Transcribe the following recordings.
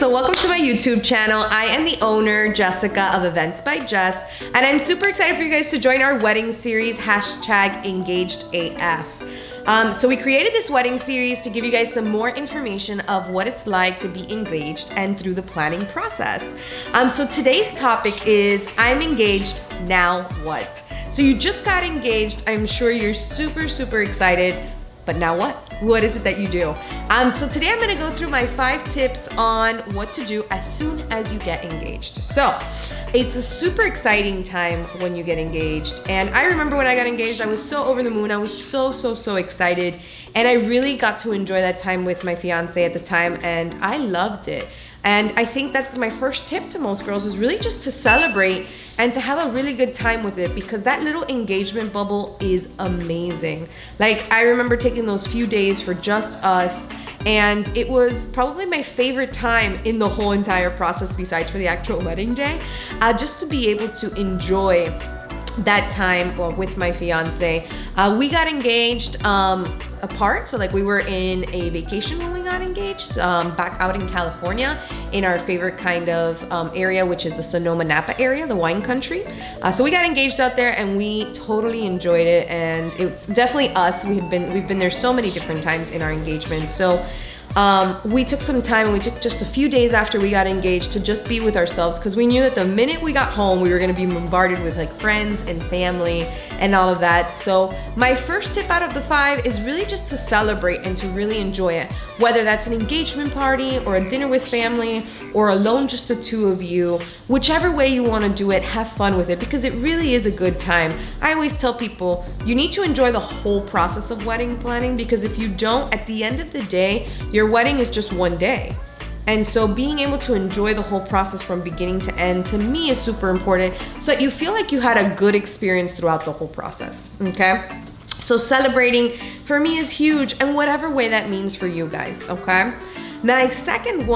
so welcome to my YouTube channel. I am the owner, Jessyca of Events by Jess, and I'm super excited for you guys to join our wedding series, #EngagedAF. So we created this wedding series to give you guys some more information of what it's like to be engaged and through the planning process. So today's topic is, I'm engaged, now what? So you just got engaged. I'm sure you're super excited, but now what? What is it that you do? So today I'm gonna go through my 5 tips on what to do as soon as you get engaged. So it's a super exciting time when you get engaged. And I remember when I got engaged, I was so over the moon. I was so excited. And I really got to enjoy that time with my fiance at the time, and I loved it. And I think that's my first tip to most girls, is really just to celebrate and to have a really good time with it, because that little engagement bubble is amazing. Like, I remember taking those few days for just us, and it was probably my favorite time in the whole entire process, besides for the actual wedding day, just to be able to enjoy that time with my fiance. We got engaged apart, so like we were in a vacation when we got engaged, back out in California in our favorite kind of area, which is the Sonoma Napa area, the wine country. So we got engaged out there and we totally enjoyed it, and it's definitely us. We've been there so many different times in our engagement. So we took some time, and we took just a few days after we got engaged to just be with ourselves, because we knew that the minute we got home, we were gonna be bombarded with like friends and family and all of that. So my first tip out of the 5 is really just to celebrate and to really enjoy it. Whether that's an engagement party or a dinner with family or alone, just the 2 of you, whichever way you wanna do it, have fun with it, because it really is a good time. I always tell people, you need to enjoy the whole process of wedding planning, because if you don't, at the end of the day, your wedding is just one day. And so being able to enjoy the whole process from beginning to end, to me, is super important, so that you feel like you had a good experience throughout the whole process, okay? So celebrating for me is huge, and whatever way that means for you guys, okay? My second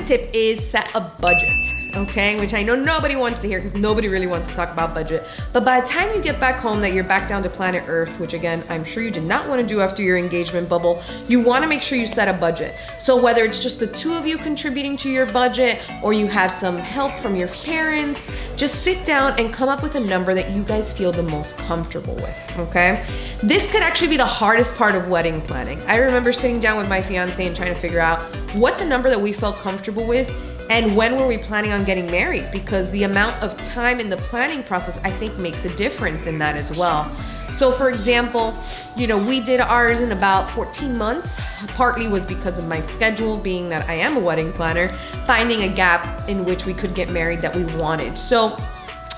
tip is set a budget, okay? Which I know nobody wants to hear, because nobody really wants to talk about budget. But by the time you get back home, that you're back down to planet Earth, which again, I'm sure you did not want to do after your engagement bubble, you want to make sure you set a budget. So whether it's just the 2 of you contributing to your budget, or you have some help from your parents, just sit down and come up with a number that you guys feel the most comfortable with, okay? This could actually be the hardest part of wedding planning. I remember sitting down with my fiance and trying to figure out what's a number that we felt comfortable with, and when were we planning on getting married, because the amount of time in the planning process, I think, makes a difference in that as well. So for example, you know, we did ours in about 14 months. Partly was because of my schedule, being that I am a wedding planner, finding a gap in which we could get married that we wanted. So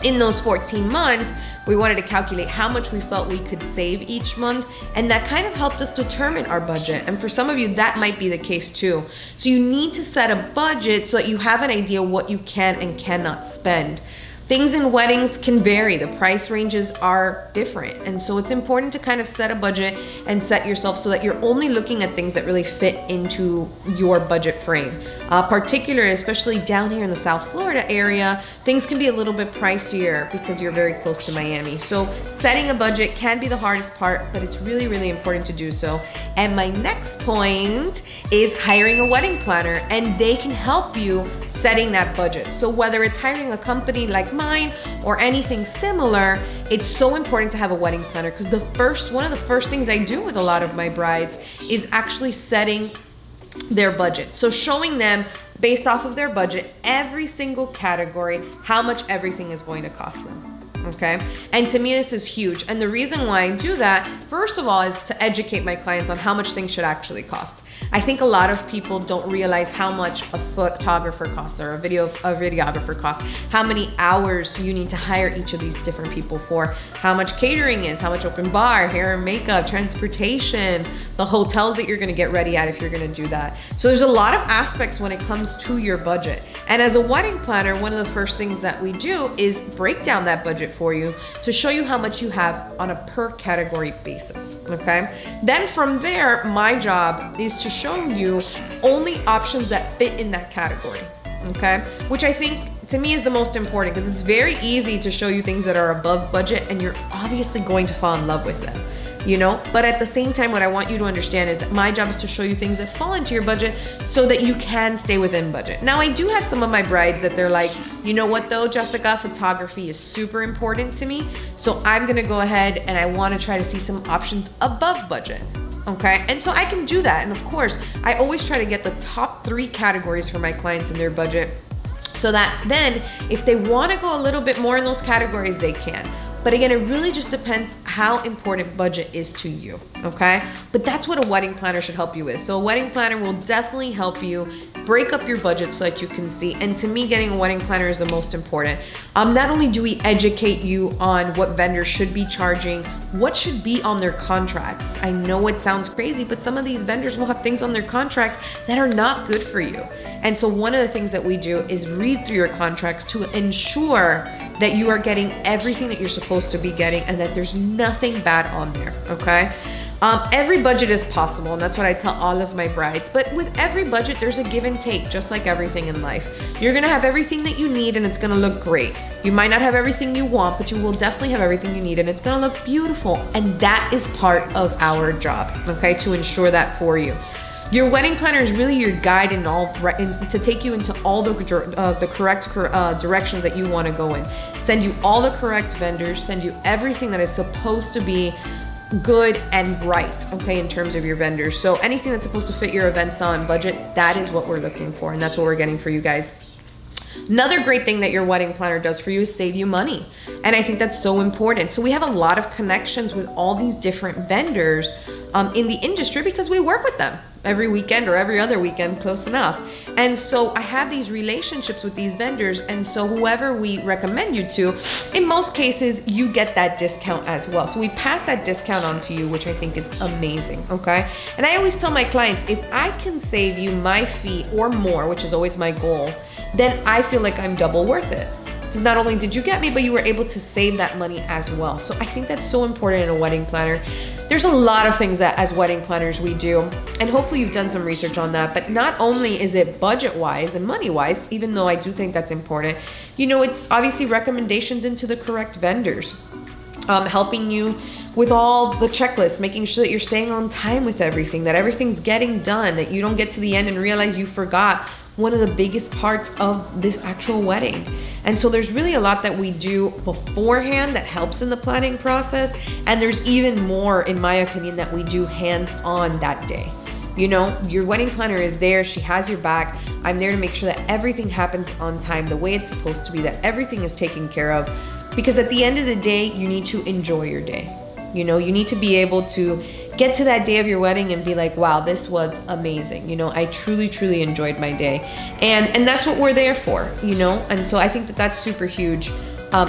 in those 14 months, we wanted to calculate how much we felt we could save each month, and that kind of helped us determine our budget. And for some of you, that might be the case too. So you need to set a budget so that you have an idea what you can and cannot spend. Things in weddings can vary. The price ranges are different. And so it's important to kind of set a budget and set yourself so that you're only looking at things that really fit into your budget frame. Particularly, especially down here in the South Florida area, things can be a little bit pricier because you're very close to Miami. So setting a budget can be the hardest part, but it's really important to do so. And my next point is hiring a wedding planner, and they can help you setting that budget. So whether it's hiring a company like mine or anything similar, it's so important to have a wedding planner, because one of the first things I do with a lot of my brides is actually setting their budget. So showing them, based off of their budget, every single category, how much everything is going to cost them. Okay, and to me this is huge, and the reason why I do that, first of all, is to educate my clients on how much things should actually cost. I think a lot of people don't realize how much a photographer costs, or a videographer costs, how many hours you need to hire each of these different people for, how much catering is, how much open bar, hair and makeup, transportation, the hotels that you're gonna get ready at if you're gonna do that. So there's a lot of aspects when it comes to your budget. And as a wedding planner, one of the first things that we do is break down that budget for you to show you how much you have on a per category basis, okay? Then from there, my job is to show you only options that fit in that category, okay? Which I think, to me, is the most important, because it's very easy to show you things that are above budget, and you're obviously going to fall in love with them. you know? But at the same time, what I want you to understand is that my job is to show you things that fall into your budget so that you can stay within budget. Now, I do have some of my brides that they're like, you know what though, Jessyca, photography is super important to me. So I'm gonna go ahead and I wanna try to see some options above budget. Okay, and so I can do that. And of course, I always try to get the top 3 categories for my clients in their budget so that then if they want to go a little bit more in those categories, they can. But again, it really just depends how important budget is to you, okay? But that's what a wedding planner should help you with. So a wedding planner will definitely help you break up your budget so that you can see. And to me, getting a wedding planner is the most important. Not only do we educate you on what vendors should be charging, what should be on their contracts. I know it sounds crazy, but some of these vendors will have things on their contracts that are not good for you. And so one of the things that we do is read through your contracts to ensure that you are getting everything that you're supposed to be getting and that there's nothing bad on there, okay? Every budget is possible, and that's what I tell all of my brides. But with every budget, there's a give and take, just like everything in life. You're gonna have everything that you need and it's gonna look great. You might not have everything you want, but you will definitely have everything you need and it's gonna look beautiful. And that is part of our job, okay, to ensure that for you. Your wedding planner is really your guide in to take you into all the correct directions that you want to go in. Send you all the correct vendors, send you everything that is supposed to be good and right, okay, in terms of your vendors. So anything that's supposed to fit your event style and budget, that is what we're looking for, and that's what we're getting for you guys. Another great thing that your wedding planner does for you is save you money. And I think that's so important. So we have a lot of connections with all these different vendors in the industry because we work with them every weekend or every other weekend, close enough. And so I have these relationships with these vendors. And so whoever we recommend you to, in most cases, you get that discount as well. So we pass that discount on to you, which I think is amazing, okay? And I always tell my clients, if I can save you my fee or more, which is always my goal, then I feel like I'm double worth it. Because not only did you get me, but you were able to save that money as well. So I think that's so important in a wedding planner. There's a lot of things that as wedding planners we do, and hopefully you've done some research on that, but not only is it budget-wise and money-wise, even though I do think that's important, you know, it's obviously recommendations into the correct vendors. Helping you with all the checklists, making sure that you're staying on time with everything, that everything's getting done, that you don't get to the end and realize you forgot one of the biggest parts of this actual wedding. And so there's really a lot that we do beforehand that helps in the planning process. And there's even more, in my opinion, that we do hands-on that day. You know, your wedding planner is there, she has your back. I'm there to make sure that everything happens on time, the way it's supposed to be, that everything is taken care of. Because at the end of the day, you need to enjoy your day. You know, you need to be able to get to that day of your wedding and be like, wow, this was amazing. You know, I truly, truly enjoyed my day. And that's what we're there for, you know? And so I think that that's super huge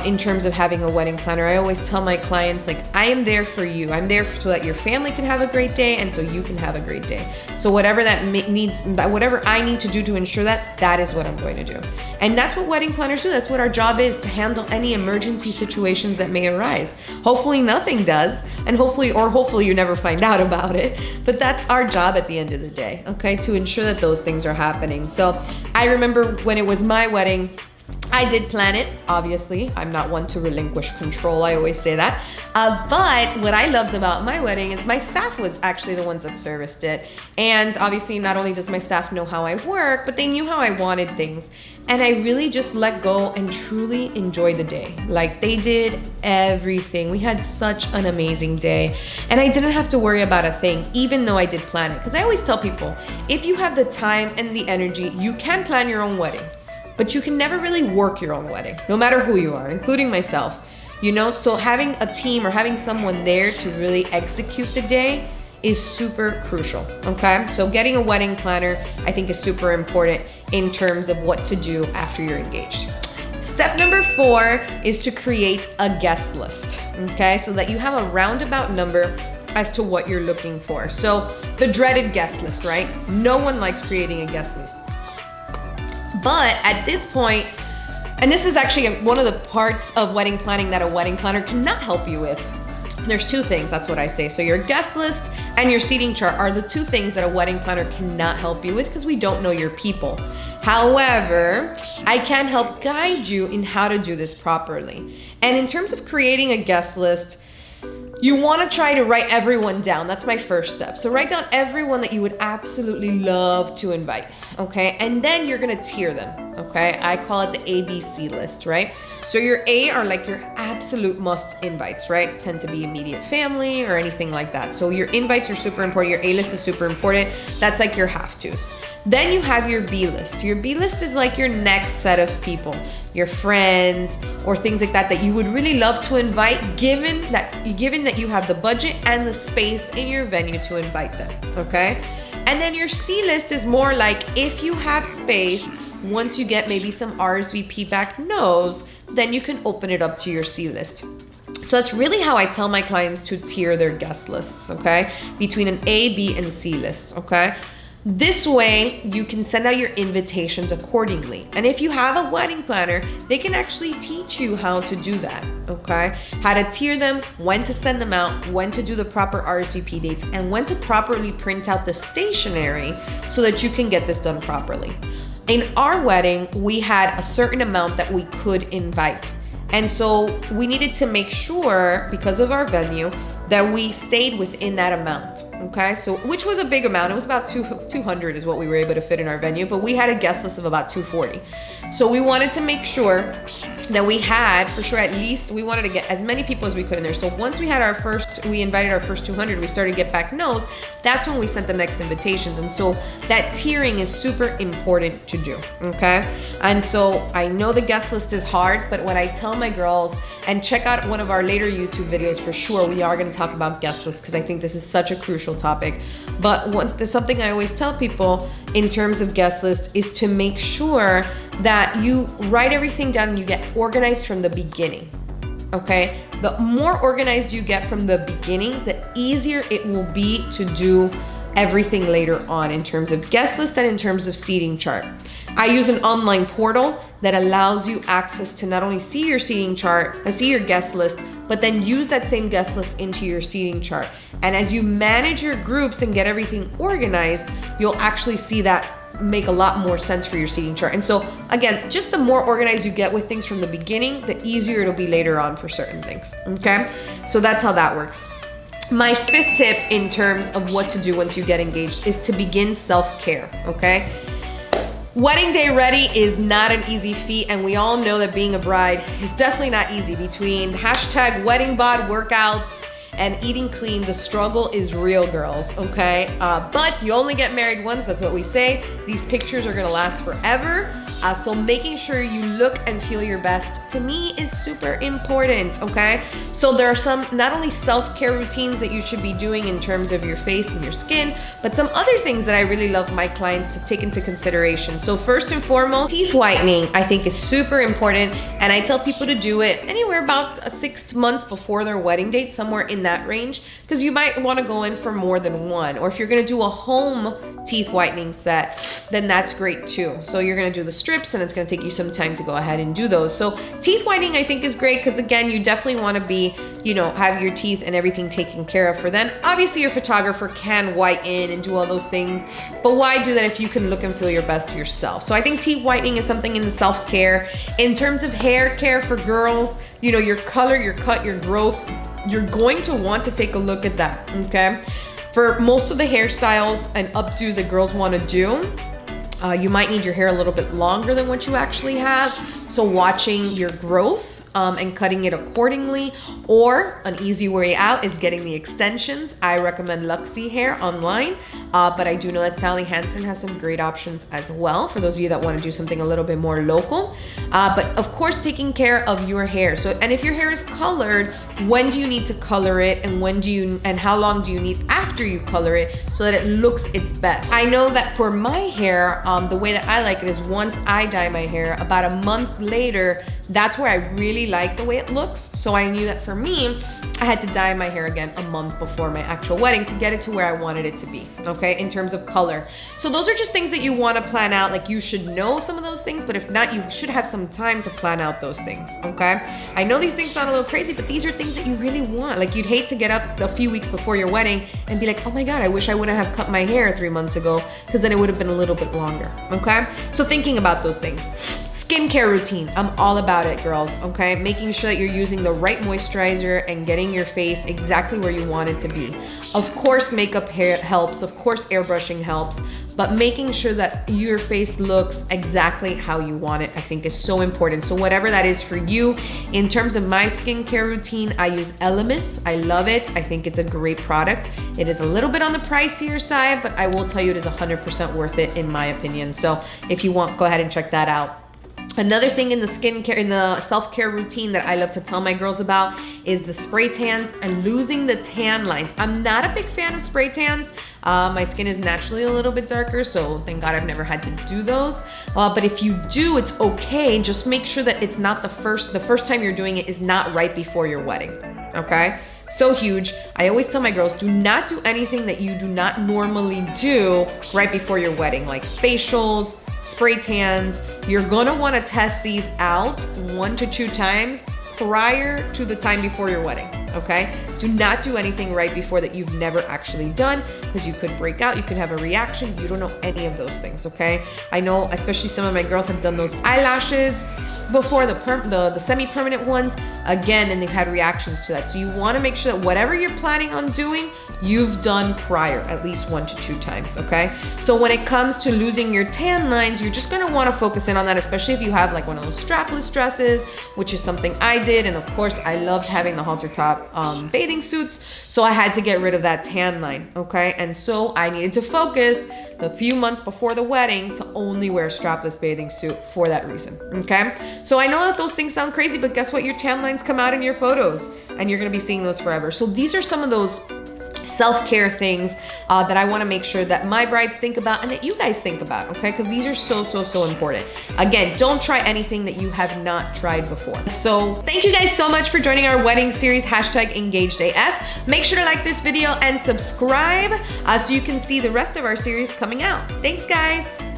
in terms of having a wedding planner. I always tell my clients, like, I am there for you. I'm there so that your family can have a great day and so you can have a great day. So whatever whatever I need to do to ensure that, that is what I'm going to do. And that's what wedding planners do. That's what our job is, to handle any emergency situations that may arise. Hopefully nothing does, and hopefully you never find out about it. But that's our job at the end of the day, okay? To ensure that those things are happening. So I remember when it was my wedding, I did plan it, obviously. I'm not one to relinquish control, I always say that. But what I loved about my wedding is my staff was actually the ones that serviced it. And obviously not only does my staff know how I work, but they knew how I wanted things. And I really just let go and truly enjoy the day. Like, they did everything. We had such an amazing day. And I didn't have to worry about a thing, even though I did plan it. Because I always tell people, if you have the time and the energy, you can plan your own wedding. But you can never really work your own wedding, no matter who you are, including myself. You know, so having a team or having someone there to really execute the day is super crucial, okay? So getting a wedding planner, I think, is super important in terms of what to do after you're engaged. Step number 4 is to create a guest list, okay? So that you have a roundabout number as to what you're looking for. So the dreaded guest list, right? No one likes creating a guest list. But at this point, and this is actually one of the parts of wedding planning that a wedding planner cannot help you with. There's 2 things, that's what I say. So your guest list and your seating chart are the 2 things that a wedding planner cannot help you with because we don't know your people. However, I can help guide you in how to do this properly. And in terms of creating a guest list, you want to try to write everyone down. That's my first step. So write down everyone that you would absolutely love to invite, okay? And then you're gonna tier them, okay? I call it the ABC list, right? So your A are like your absolute must invites, right? Tend to be immediate family or anything like that. So your invites are super important. Your A list is super important. That's like your have tos. Then you have your B list. Your B list is like your next set of people, your friends or things like that you would really love to invite, given that you have the budget and the space in your venue to invite them, okay? And then your C list is more like if you have space, once you get maybe some RSVP back no's, then you can open it up to your C list. So that's really how I tell my clients to tier their guest lists, okay? Between an A, B, and C list, okay? This way, you can send out your invitations accordingly. And if you have a wedding planner, they can actually teach you how to do that, okay? How to tier them, when to send them out, when to do the proper RSVP dates, and when to properly print out the stationery so that you can get this done properly. In our wedding, we had a certain amount that we could invite. And so we needed to make sure, because of our venue, that we stayed within that amount, okay? So, which was a big amount. It was about 200 is what we were able to fit in our venue, but we had a guest list of about 240. So we wanted to make sure that we had, for sure, at least, we wanted to get as many people as we could in there. So once we had we invited our first 200, we started to get back no's, that's when we sent the next invitations. And so that tiering is super important to do, okay? And so I know the guest list is hard, but when I tell my girls, and check out one of our later YouTube videos for sure, we are gonna talk about guest lists because I think this is such a crucial topic. But something I always tell people in terms of guest list is to make sure that you write everything down and you get organized from the beginning, okay? The more organized you get from the beginning, the easier it will be to do everything later on in terms of guest list and in terms of seating chart. I use an online portal that allows you access to not only see your seating chart, see your guest list, but then use that same guest list into your seating chart. And as you manage your groups and get everything organized, you'll actually see that make a lot more sense for your seating chart. And so again, just the more organized you get with things from the beginning, the easier it'll be later on for certain things, okay? So that's how that works. My fifth tip in terms of what to do once you get engaged is to begin self-care, okay? Wedding day ready is not an easy feat, and we all know that being a bride is definitely not easy. Between #wedding bod workouts and eating clean, the struggle is real, girls, okay? But you only get married once, that's what we say. These pictures are gonna last forever. So making sure you look and feel your best, to me, is super important, okay? So there are some, not only self-care routines that you should be doing in terms of your face and your skin, but some other things that I really love my clients to take into consideration. So first and foremost, teeth whitening, I think, is super important, and I tell people to do it anywhere about 6 months before their wedding date, somewhere in that range, because you might want to go in for more than one. Or if you're gonna do a home teeth whitening set, then that's great too. So you're gonna do the strips, and it's gonna take you some time to go ahead and do those. So teeth whitening, I think, is great because, again, you definitely want to be, have your teeth and everything taken care of for then. Obviously, your photographer can whiten and do all those things, but why do that if you can look and feel your best yourself? So I think teeth whitening is something in the self-care. In terms of hair care for girls, your color, your cut, your growth, you're going to want to take a look at that, okay? For most of the hairstyles and updos that girls want to do, you might need your hair a little bit longer than what you actually have. So watching your growth and cutting it accordingly, or an easy way out is getting the extensions. I recommend Luxie Hair online, but I do know that Sally Hansen has some great options as well for those of you that want to do something a little bit more local. But of course, taking care of your hair. So, and if your hair is colored, when do you need to color it, and how long do you need after you color it so that it looks its best? I know that for my hair, the way that I like it is once I dye my hair, about a month later, that's where I really like the way it looks. So I knew that for me, I had to dye my hair again a month before my actual wedding to get it to where I wanted it to be, okay, in terms of color. So those are just things that you want to plan out. Like, you should know some of those things, but if not, you should have some time to plan out those things, okay? I know these things sound a little crazy, but these are things that you really want. Like, you'd hate to get up a few weeks before your wedding and be like, oh my God, I wish I wouldn't have cut my hair 3 months ago, because then it would have been a little bit longer, okay? So thinking about those things. Skincare routine, I'm all about it, girls, okay? Making sure that you're using the right moisturizer and getting your face exactly where you want it to be. Of course, makeup helps, of course, airbrushing helps, but making sure that your face looks exactly how you want it, I think is so important. So whatever that is for you, in terms of my skincare routine, I use Elemis. I love it. I think it's a great product. It is a little bit on the pricier side, but I will tell you it is 100% worth it in my opinion. So if you want, go ahead and check that out. Another thing in the skincare, in the self-care routine that I love to tell my girls about is the spray tans and losing the tan lines. I'm not a big fan of spray tans. My skin is naturally a little bit darker, so thank God I've never had to do those. But if you do, it's okay. Just make sure that it's not the first time you're doing it is not right before your wedding, okay? So huge. I always tell my girls, do not do anything that you do not normally do right before your wedding, like facials, spray tans. You're gonna wanna test these out 1 to 2 times prior to the time before your wedding, okay? Do not do anything right before that you've never actually done, because you could break out, you could have a reaction, you don't know any of those things, okay? I know, especially some of my girls have done those eyelashes before, the semi-permanent ones, again, and they've had reactions to that. So you wanna make sure that whatever you're planning on doing, you've done prior at least 1 to 2 times, okay? So when it comes to losing your tan lines, you're just gonna wanna focus in on that, especially if you have like one of those strapless dresses, which is something I did. And of course, I loved having the halter top bathing suits. So I had to get rid of that tan line, okay? And so I needed to focus the few months before the wedding to only wear a strapless bathing suit for that reason, okay? So I know that those things sound crazy, but guess what? Your tan lines come out in your photos and you're gonna be seeing those forever. So these are some of those self-care things that I want to make sure that my brides think about and that you guys think about, okay? Because these are so important. Again, don't try anything that you have not tried before. So thank you guys so much for joining our wedding series, #EngagedAF. Make sure to like this video and subscribe so you can see the rest of our series coming out. Thanks, guys.